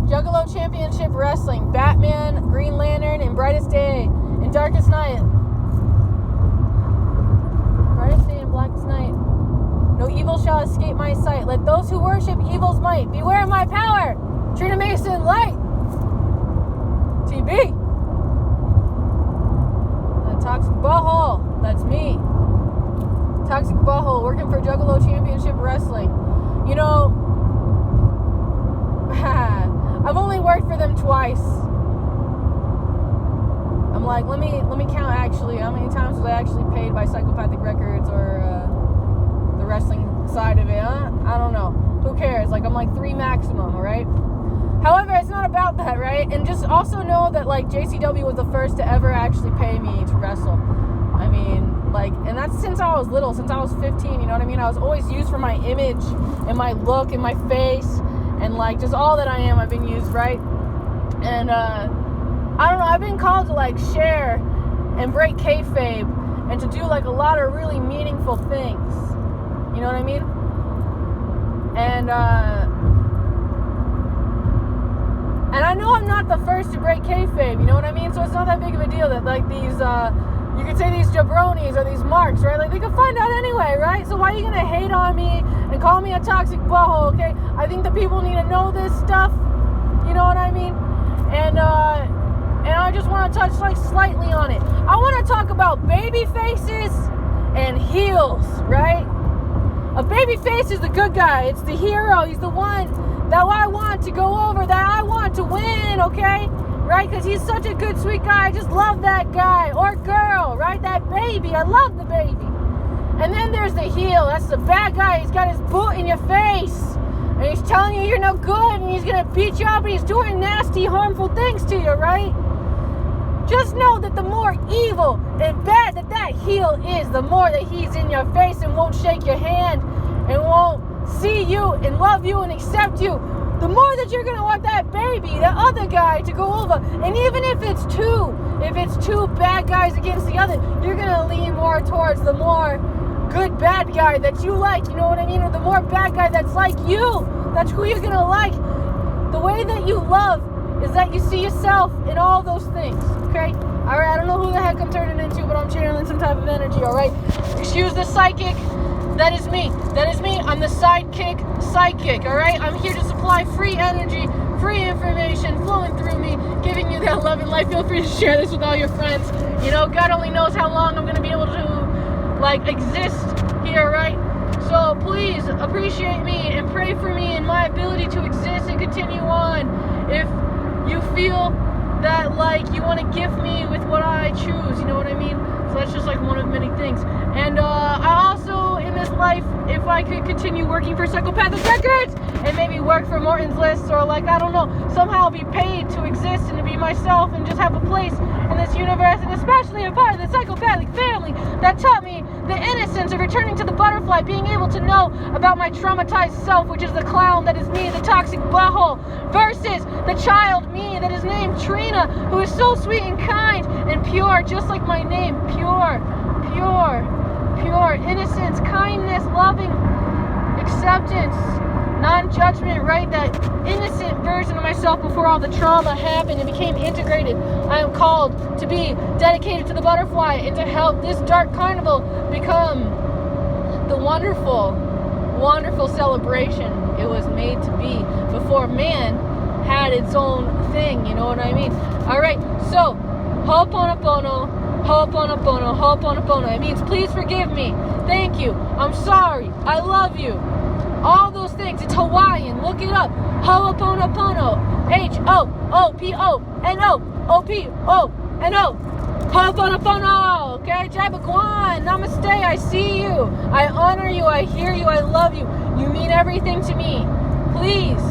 Juggalo Championship Wrestling. Batman, Green Lantern, and Brightest Day and Darkest Night. Brightest Day and Blackest Night. No evil shall escape my sight. Let those who worship evil's might beware of my power. Trina Mason, light. TB. The Toxic Butthole. That's me. Toxic Butthole, working for Juggalo Championship Wrestling. You know, I've only worked for them twice. I'm like, let me count actually. How many times was I actually paid by Psychopathic Records or the wrestling side of it? Huh? I don't know. Who cares? Like, I'm like 3 maximum, alright? However, it's not about that, right? And just also know that, like, JCW was the first to ever actually pay me to wrestle. I mean, like, and that's since I was little, since I was 15, you know what I mean? I was always used for my image and my look and my face and, like, just all that I am, I've been used, right? And, I don't know, I've been called to, like, share and break kayfabe and to do, like, a lot of really meaningful things. You know what I mean? And I know I'm not the first to break kayfabe, you know what I mean? So it's not that big of a deal that, like, these, you could say these jabronis or these marks, right? Like, they can find out anyway, right? So why are you gonna hate on me and call me a toxic butthole, okay? I think the people need to know this stuff, you know what I mean? And I just want to touch, like, slightly on it. I want to talk about baby faces and heels, right? A baby face is the good guy. It's the hero. He's the one that I want to go over, that I want to win, okay? Right? Because he's such a good, sweet guy. I just love that guy or girl, right? That baby. I love the baby. And then there's the heel. That's the bad guy. He's got his boot in your face. And he's telling you you're no good. And he's going to beat you up. And he's doing nasty, harmful things to you, right? Just know that the more evil and bad that heel is, the more that he's in your face and won't shake your hand and won't see you and love you and accept you, the more that you're going to want that baby, the other guy, to go over. And even if it's two bad guys against the other, you're going to lean more towards the more good bad guy that you like, you know what I mean? Or the more bad guy that's like you, that's who you're going to like. The way that you love is that you see yourself in all those things, okay? All right, I don't know who the heck I'm turning into, but I'm channeling some type of energy, all right? Excuse the psychic. That is me. That is me. I'm the sidekick psychic, all right? I'm here to supply free energy, free information flowing through me, giving you that love and light. Feel free to share this with all your friends. You know, God only knows how long I'm going to be able to, like, exist here, right? So please appreciate me and pray for me and my ability to exist and continue on. If you feel that, like, you want to gift me with what I choose, you know what I mean? So that's just, like, one of many things. And I also, in this life, if I could continue working for Psychopathic Records and maybe work for Morton's List, or, like, I don't know, somehow be paid to exist and to be myself and just have a place in this universe, and especially a part of the psychopathic family that taught me the innocence of returning to the butterfly, being able to know about my traumatized self, which is the clown that is me, the toxic butthole, versus the child me that is named Trina, who is so sweet and kind and pure, just like my name, pure, innocence, kindness, loving, acceptance, non-judgment, right? That innocent version of myself before all the trauma happened and became integrated. I am called to be dedicated to the butterfly and to help this dark carnival become the wonderful, wonderful celebration it was made to be before man had its own thing, you know what I mean? Alright, so, ho'oponopono, ho'oponopono, ho'oponopono. It means please forgive me, thank you, I'm sorry, I love you. All those things. It's Hawaiian. Look it up. Ho'oponopono. Ho'oponopono. Ho'oponopono. Okay? Jabaguan. Namaste. I see you. I honor you. I hear you. I love you. You mean everything to me. Please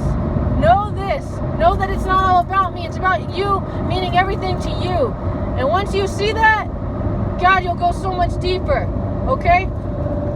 know this. Know that it's not all about me. It's about you meaning everything to you. And once you see that, God, you'll go so much deeper. Okay?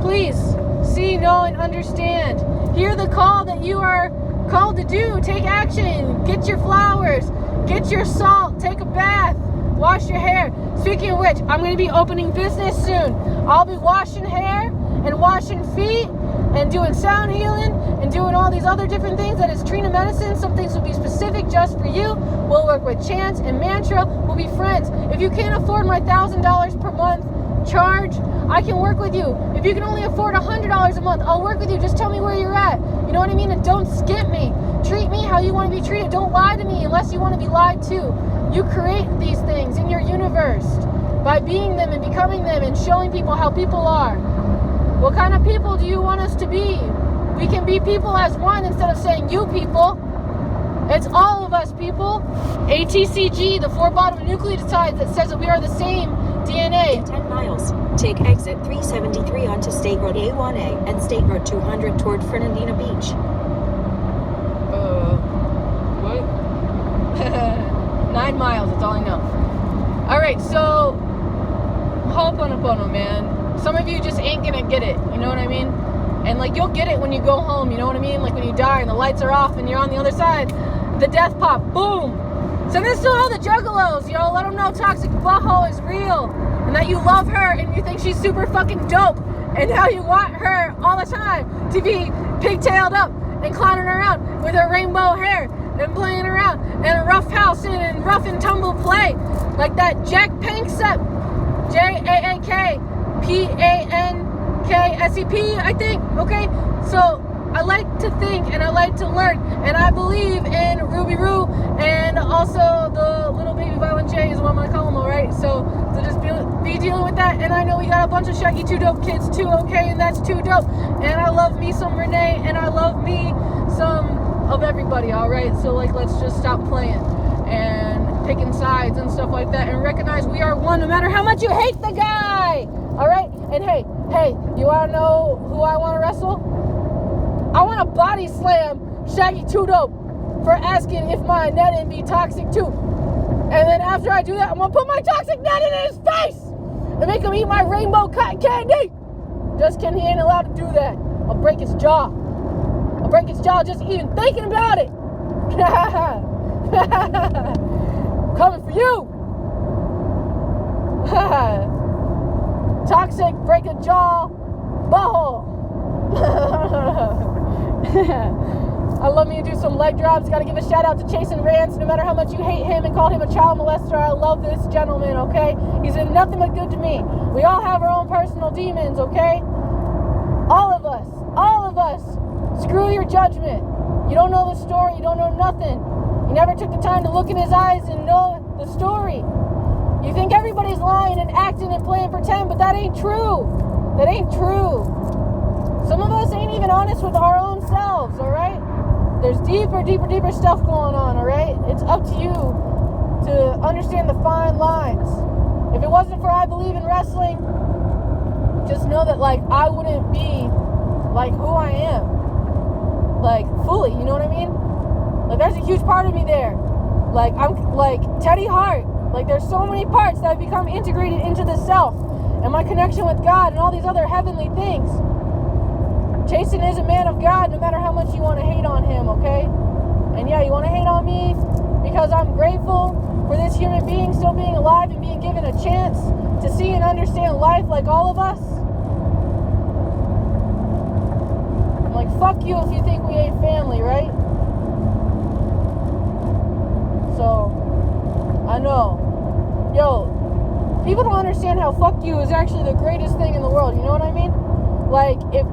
Please. See, know, and understand. Hear the call that you are called to do. Take action. Get your flowers. Get your salt. Take a bath. Wash your hair. Speaking of which, I'm going to be opening business soon. I'll be washing hair and washing feet and doing sound healing and doing all these other different things that is Trina medicine. Some things will be specific just for you. We'll work with chants and mantra. We'll be friends. If you can't afford my $1,000 per month charge, I can work with you. If you can only afford $100 a month, I'll work with you. Just tell me where you're at. You know what I mean? And don't skip me. Treat me how you want to be treated. Don't lie to me unless you want to be lied to. You create these things in your universe by being them and becoming them and showing people how people are. What kind of people do you want us to be? We can be people as one instead of saying you people. It's all of us people. ATCG, the 4 bottom nucleotides that says that we are the same DNA. In 10 miles, take exit 373 onto State Road A1A and State Road 200 toward Fernandina Beach. What? 9 miles, that's all I know. Alright, so Ho'oponopono, man. Some of you just ain't gonna get it, you know what I mean? And like you'll get it when you go home, you know what I mean? Like when you die and the lights are off and you're on the other side, the death pop, boom. Send this to all the juggalos, yo. Let them know Toxic Butthole is real and that you love her and you think she's super fucking dope and how you want her all the time to be pigtailed up and clowning around with her rainbow hair and playing around in a rough house and rough and tumble play like that Jack Panksepp, JAAKPANKSEP, I think. Okay, so I like to think and I like to learn, and I believe in Ruby Roo and also the little baby Violent J is what I'm gonna call them, alright? So just be dealing with that. And I know we got a bunch of Shaggy 2 Dope kids too, okay? And that's too dope. And I love me some Renee and I love me some of everybody, alright? So like let's just stop playing and picking sides and stuff like that and recognize we are one no matter how much you hate the guy, alright? And hey, you wanna know who I wanna wrestle? I want to body slam Shaggy 2 Dope for asking if my netting be toxic too. And then after I do that, I'm going to put my toxic netting in his face and make him eat my rainbow cotton candy. Just kidding, he ain't allowed to do that. I'll break his jaw. I'll break his jaw just even thinking about it. Coming for you. Toxic, break a jaw, butthole. I love me to do some leg drops. Gotta give a shout out to Chasen Rance. No matter how much you hate him and called him a child molester, I love this gentleman, okay? He's been nothing but good to me. We all have our own personal demons, okay? All of us. Screw your judgment. You don't know the story. You don't know nothing. You never took the time to look in his eyes and know the story. You think everybody's lying and acting and playing pretend, but that ain't true. That ain't true. Some of us ain't even honest with our own selves, alright? There's deeper stuff going on, alright? It's up to you to understand the fine lines. If it wasn't for I believe in wrestling, just know that, like, I wouldn't be, like, who I am. Like, fully, you know what I mean? Like, there's a huge part of me there. Like, I'm, like, Teddy Hart. Like, there's so many parts that have become integrated into the self. And my connection with God and all these other heavenly things. Jason is a man of God no matter how much you want to hate on him, okay? And yeah, you want to hate on me because I'm grateful for this human being still being alive and being given a chance to see and understand life like all of us. I'm like, fuck you if you think we ain't family, right? So, I know. Yo, people don't understand how fuck you is actually the greatest thing in the world, you know what I mean? Like, if